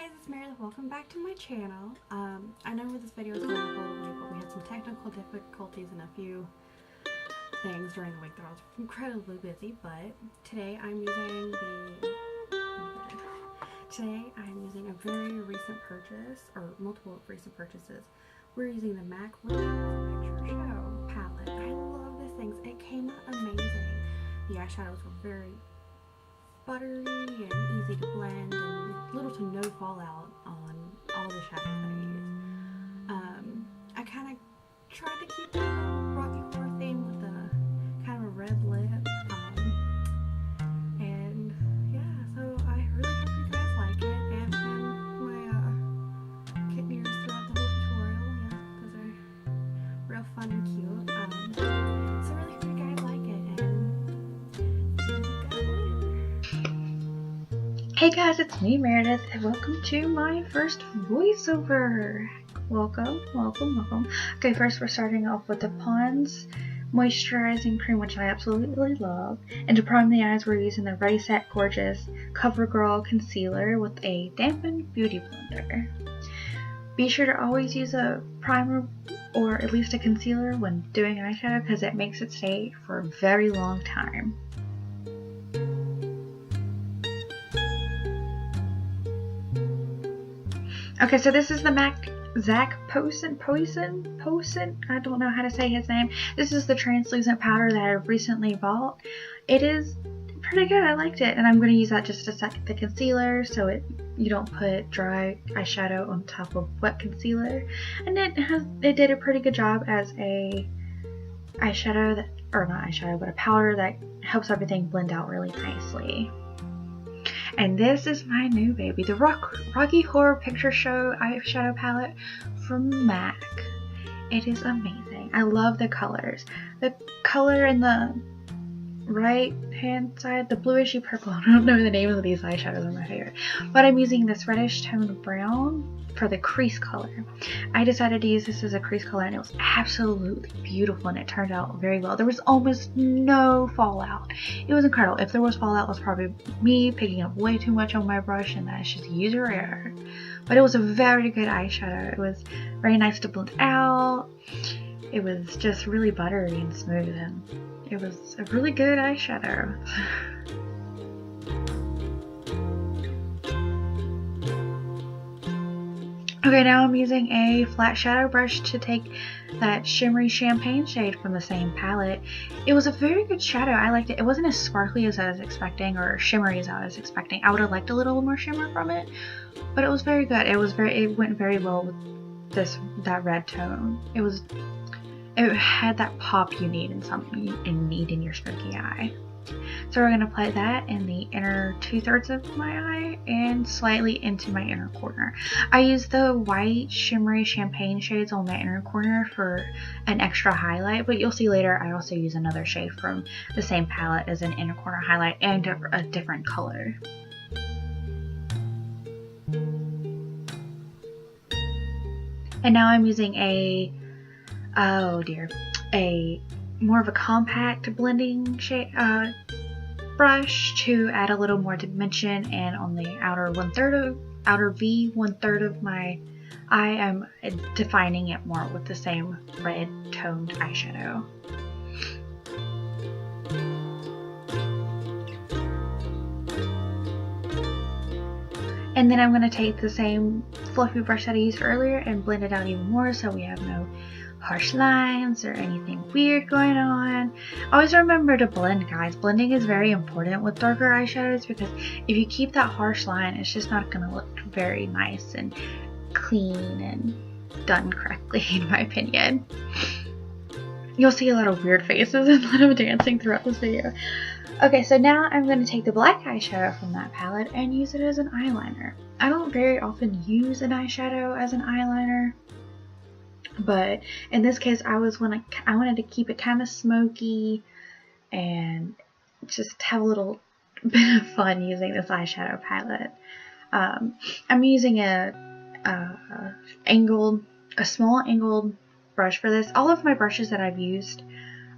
guys, it's Meredith. Welcome back to my channel. I know this video is going to hold a week, but we had some technical difficulties and a few things during the week that I was incredibly busy. But today I'm using a very recent purchase, or multiple recent purchases. We're using the MAC Picture Show palette. I love this thing. It came out amazing. The eyeshadows were very buttery and easy to blend, and little to no fallout on all the shadows that I use. I kind of tried to keep the Rocky Horror theme with the kind of a red lip, and yeah, so I really hope you guys like it, and my kitten ears throughout the whole tutorial. Yeah, those are real fun and cute. So really hope you guys like it, and see you guys later. Hey guys, it's me, Meredith, and welcome to my first voiceover. Welcome. Okay, first we're starting off with the Pond's Moisturizing Cream, which I absolutely love. And to prime the eyes, we're using the RedySetGorgeous Covergirl Concealer with a dampened beauty blender. Be sure to always use a primer or at least a concealer when doing eyeshadow because it makes it stay for a very long time. Okay, so this is the MAC posen, I don't know how to say his name. This is the translucent powder that I recently bought. It is pretty good, I liked it, and I'm going to use that just to set the concealer so you don't put dry eyeshadow on top of wet concealer. And it did a pretty good job as a eyeshadow but a powder that helps everything blend out really nicely. And this is my new baby, the Rocky Horror Picture Show eyeshadow palette from MAC. It is amazing. I love the colors. The color in the right hand side, the bluishy purple, I don't know the name of these eyeshadows, are my favorite. But I'm using this reddish toned brown for the crease color. I decided to use this as a crease color and it was absolutely beautiful and it turned out very well. There was almost no fallout. It was incredible. If there was fallout, it was probably me picking up way too much on my brush, and that's just user error. But it was a very good eyeshadow. It was very nice to blend out. It was just really buttery and smooth, and it was a really good eyeshadow. Okay, now I'm using a flat shadow brush to take that shimmery champagne shade from the same palette. It was a very good shadow. I liked it. It wasn't as sparkly as I was expecting, or shimmery as I was expecting. I would have liked a little more shimmer from it, but it was very good. It went very well with that red tone. It had that pop you need in your smoky eye. So we're going to apply that in the inner 2/3 of my eye and slightly into my inner corner. I use the white shimmery champagne shades on my inner corner for an extra highlight, but you'll see later I also use another shade from the same palette as an inner corner highlight and a different color. And now I'm using a more of a compact blending shade brush to add a little more dimension, and on the outer 1/3 of my eye, I'm defining it more with the same red toned eyeshadow. And then I'm going to take the same fluffy brush that I used earlier and blend it out even more so we have no harsh lines or anything weird going on. Always remember to blend, guys. Blending is very important with darker eyeshadows because if you keep that harsh line, it's just not going to look very nice and clean and done correctly, in my opinion. You'll see a lot of weird faces and a lot of dancing throughout this video. Okay, so now I'm going to take the black eyeshadow from that palette and use it as an eyeliner. I don't very often use an eyeshadow as an eyeliner, but in this case I wanted to keep it kind of smoky and just have a little bit of fun using this eyeshadow palette. I'm using a small angled brush for this. All of my brushes that I've used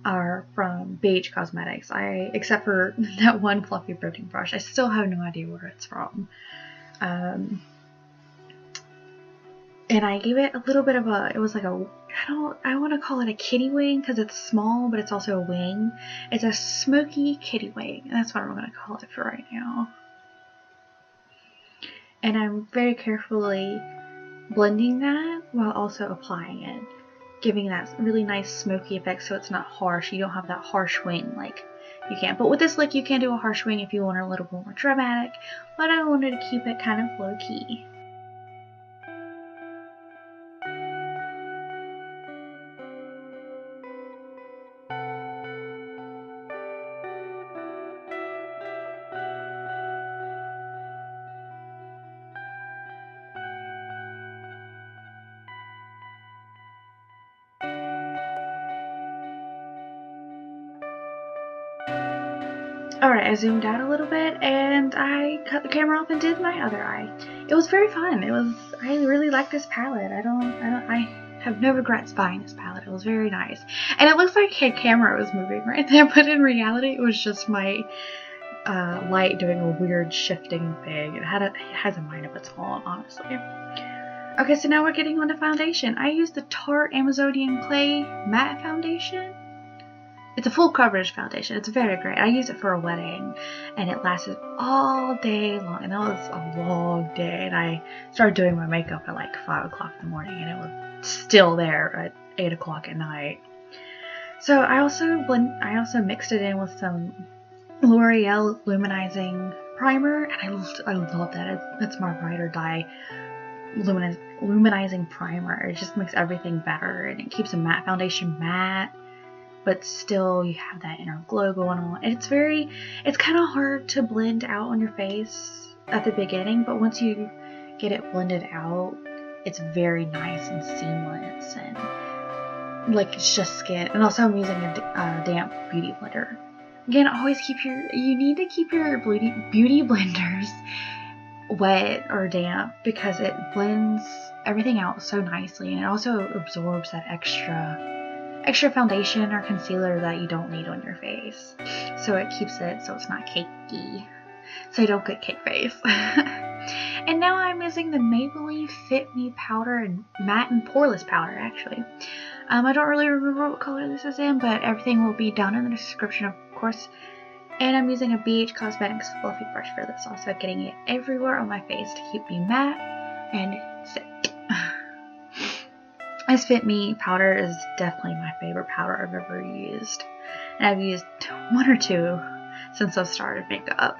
are from Beige Cosmetics, except for that one fluffy brooding brush. I still have no idea where it's from. and I gave it a little bit of a, it was like a, I want to call it a kitty wing because it's small, but it's also a wing. It's a smoky kitty wing, and that's what I'm going to call it for right now. And I'm very carefully blending that while also applying it, giving that really nice smoky effect so it's not harsh. You don't have that harsh wing like you can. But with this look, you can do a harsh wing if you want it a little bit more dramatic, but I wanted to keep it kind of low-key. Alright, I zoomed out a little bit and I cut the camera off and did my other eye. It was very fun. I really like this palette. I have no regrets buying this palette. It was very nice. And it looks like the camera was moving right there, but in reality it was just my light doing a weird shifting thing. It has a mind of its own, honestly. Okay, so now we're getting on to foundation. I used the Tarte Amazonian Clay Matte Foundation. It's a full coverage foundation. It's very great. I used it for a wedding and it lasted all day long, and that was a long day, and I started doing my makeup at like 5 o'clock in the morning and it was still there at 8 o'clock at night. So I also mixed it in with some L'Oreal Luminizing Primer, and I love that. It's my ride or die luminizing primer. It just makes everything better, and it keeps a matte foundation matte, but still you have that inner glow going on. And it's kind of hard to blend out on your face at the beginning, but once you get it blended out, it's very nice and seamless, and like it's just skin. And also I'm using a damp beauty blender. Again, always you need to keep your beauty blenders wet or damp because it blends everything out so nicely, and it also absorbs that extra foundation or concealer that you don't need on your face. So it keeps it so it's not cakey, so you don't get cake face. And now I'm using the Maybelline Fit Me powder and matte and poreless powder actually. I don't really remember what color this is in, but everything will be down in the description, of course. And I'm using a BH Cosmetics fluffy brush for this, also getting it everywhere on my face to keep me matte and thick. This Fit Me powder is definitely my favorite powder I've ever used. And I've used one or two since I've started makeup.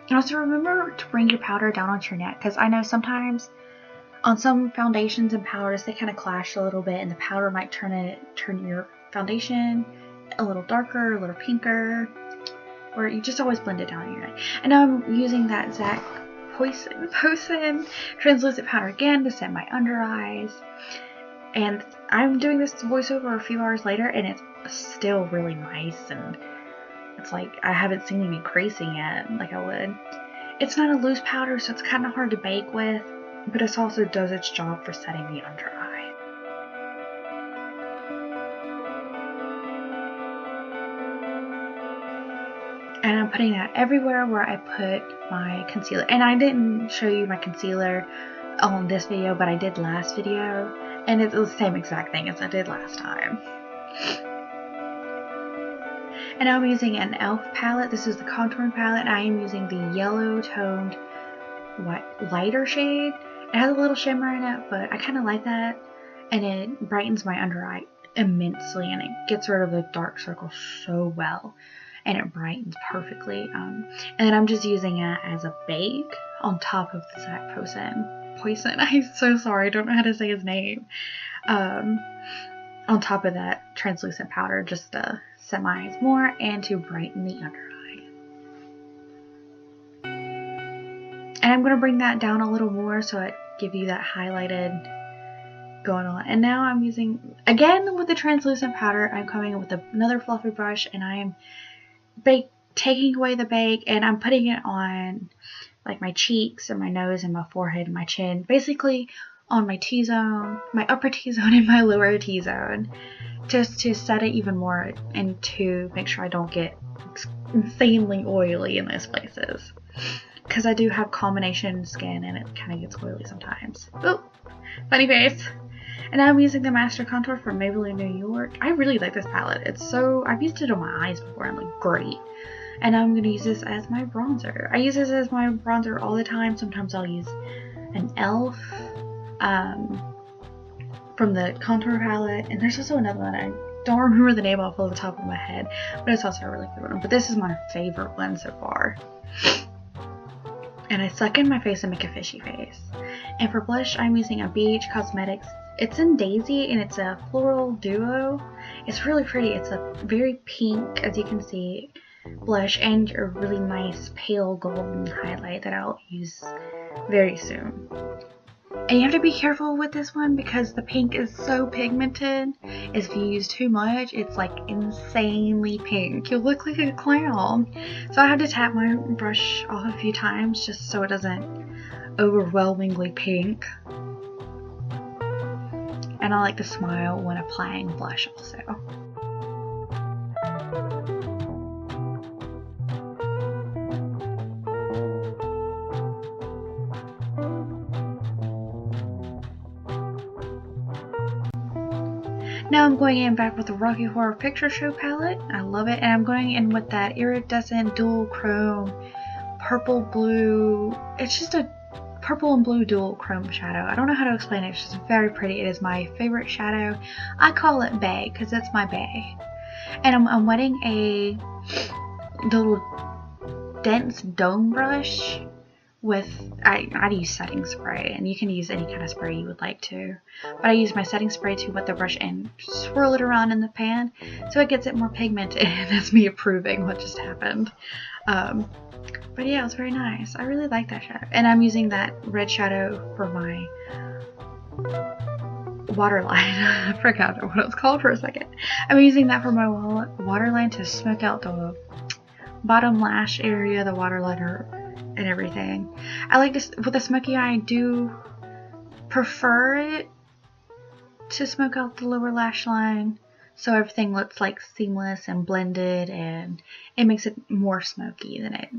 And also remember to bring your powder down onto your neck, because I know sometimes on some foundations and powders they kind of clash a little bit, and the powder might turn your foundation a little darker, a little pinker, or you just always blend it down on your neck. And now I'm using that M.A.C Posen translucent powder again to set my under eyes. And I'm doing this voiceover a few hours later, and it's still really nice, and it's like I haven't seen any creasing yet like I would. It's not a loose powder, so it's kind of hard to bake with, but it also does its job for setting the under eye. And I'm putting that everywhere where I put my concealer. And I didn't show you my concealer on this video, but I did last video, and it's the same exact thing as I did last time. And now I'm using an E.L.F palette. This is the contouring palette. I am using the yellow toned lighter shade. It has a little shimmer in it, but I kind of like that, and it brightens my under eye immensely, and it gets rid of the dark circles so well, and it brightens perfectly. And then I'm just using it as a bake on top of the M.A.C Posen. I'm so sorry, I don't know how to say his name. On top of that translucent powder, just to set my eyes more and to brighten the under eye. And I'm going to bring that down a little more so it give you that highlighted going on. And now I'm using, again with the translucent powder, I'm coming in with another fluffy brush, and I am taking away the bake, and I'm putting it on like my cheeks and my nose and my forehead and my chin, basically on my T-zone, my upper T-zone and my lower T-zone. just to set it even more and to make sure I don't get insanely oily in those places. Because I do have combination skin and it kind of gets oily sometimes. Oh, funny face. And now I'm using the Master Contour from Maybelline New York. I really like this palette. It's so, I've used it on my eyes before and like great. And I'm going to use this as my bronzer. I use this as my bronzer all the time. Sometimes I'll use an E.L.F. From the contour palette. And there's also another one. I don't remember the name off of the top of my head. But it's also a really good one. But this is my favorite one so far. And I suck in my face and make a fishy face. And for blush, I'm using a BH Cosmetics. It's in Daisy and it's a floral duo. It's really pretty. It's a very pink, as you can see, blush and a really nice pale golden highlight that I'll use very soon. And you have to be careful with this one because the pink is so pigmented. If you use too much, it's like insanely pink. You look like a clown. So I have to tap my brush off a few times just so it doesn't overwhelmingly pink. And I like to smile when applying blush also. Now I'm going in back with the Rocky Horror Picture Show palette. I love it. And I'm going in with that iridescent dual chrome purple blue. It's just a purple and blue dual chrome shadow. I don't know how to explain it. It's just very pretty. It is my favorite shadow. I call it Bay because it's my Bay. And I'm wetting a little dense dome brush with, I'd use setting spray, and you can use any kind of spray you would like to, but I use my setting spray to wet the brush and swirl it around in the pan so it gets it more pigmented. And that's me approving what just happened. But yeah, it was very nice. I really like that shadow. And I'm using that red shadow for my waterline. I forgot what it was called for a second. I'm using that for my waterline to smoke out the bottom lash area, the waterliner, and everything. I like this with a smoky eye. I do prefer it to smoke out the lower lash line so everything looks like seamless and blended, and it makes it more smoky than it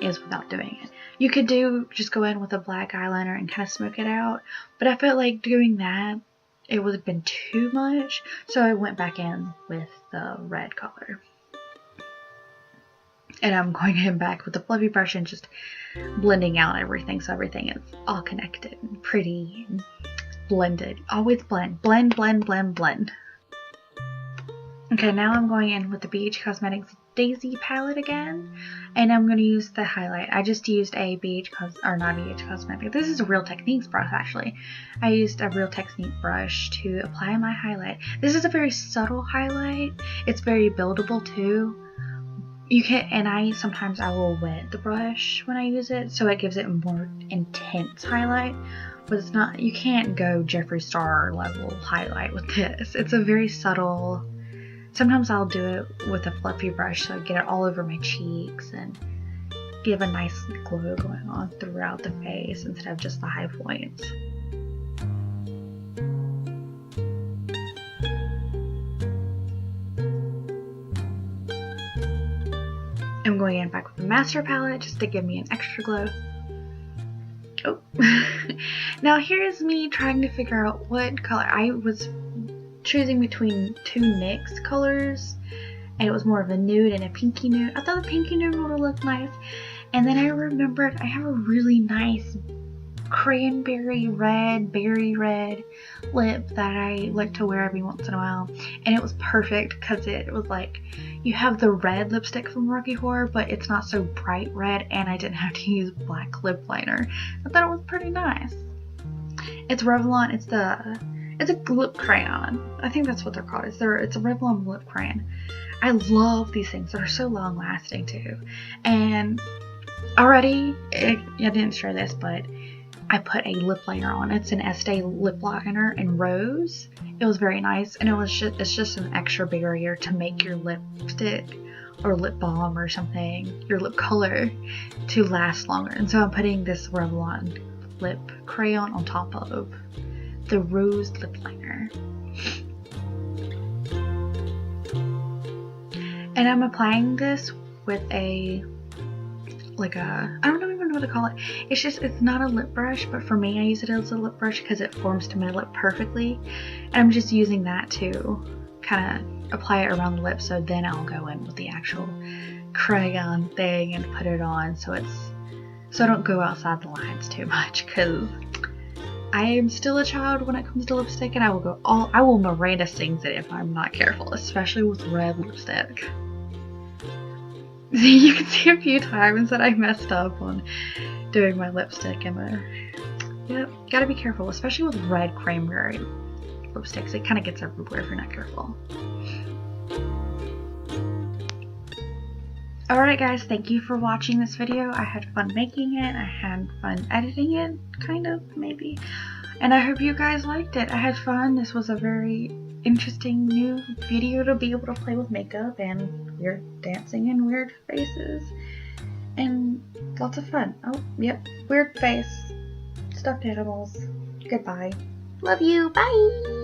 is without doing it. You could just go in with a black eyeliner and kind of smoke it out, but I felt like doing that it would have been too much, so I went back in with the red color. And I'm going in back with the fluffy brush and just blending out everything so everything is all connected and pretty and blended. Always blend. Blend, blend, blend, blend. Okay, now I'm going in with the BH Cosmetics Daisy palette again. And I'm going to use the highlight. I just used a not BH Cosmetics. This is a Real Techniques brush actually. I used a Real Technique brush to apply my highlight. This is a very subtle highlight. It's very buildable too. You can, and sometimes I will wet the brush when I use it, so it gives it a more intense highlight. But it's not, you can't go Jeffree Star level highlight with this. It's a very subtle. Sometimes I'll do it with a fluffy brush so I get it all over my cheeks and give a nice glow going on throughout the face instead of just the high points. I'm going in back with the Master palette just to give me an extra glow. Oh. Now here's me trying to figure out what color. I was choosing between two NYX colors, and it was more of a nude and a pinky nude. I thought the pinky nude would look nice, and then I remembered I have a really nice cranberry red, berry red lip that I like to wear every once in a while, and it was perfect because it was like you have the red lipstick from Rocky Horror, but it's not so bright red, and I didn't have to use black lip liner. I thought it was pretty nice. It's Revlon. It's a lip crayon. I think that's what they're called. It's a Revlon lip crayon. I love these things. They're so long lasting too. And already, I didn't share this, but I put a lip liner on. It's an Estee lip liner in rose. It was very nice, and it's just an extra barrier to make your lipstick or lip balm or something, your lip color, to last longer. And so I'm putting this Revlon lip crayon on top of the rose lip liner. And I'm applying this with a, like a, I don't even know what to call it. It's not a lip brush, but for me I use it as a lip brush because it forms to my lip perfectly. And I'm just using that to kind of apply it around the lip, so then I'll go in with the actual crayon thing and put it on so I don't go outside the lines too much, because I am still a child when it comes to lipstick, and I will Miranda sings it if I'm not careful, especially with red lipstick. You can see a few times that I messed up on doing my lipstick and yep, gotta be careful, especially with red cranberry lipsticks. It kind of gets everywhere if you're not careful. Alright guys, thank you for watching this video. I had fun making it, I had fun editing it, kind of, maybe. And I hope you guys liked it. I had fun. This was a very interesting new video to be able to play with makeup and weird dancing and weird faces. And lots of fun. Oh, yep, weird face, stuffed animals. Goodbye. Love you, bye!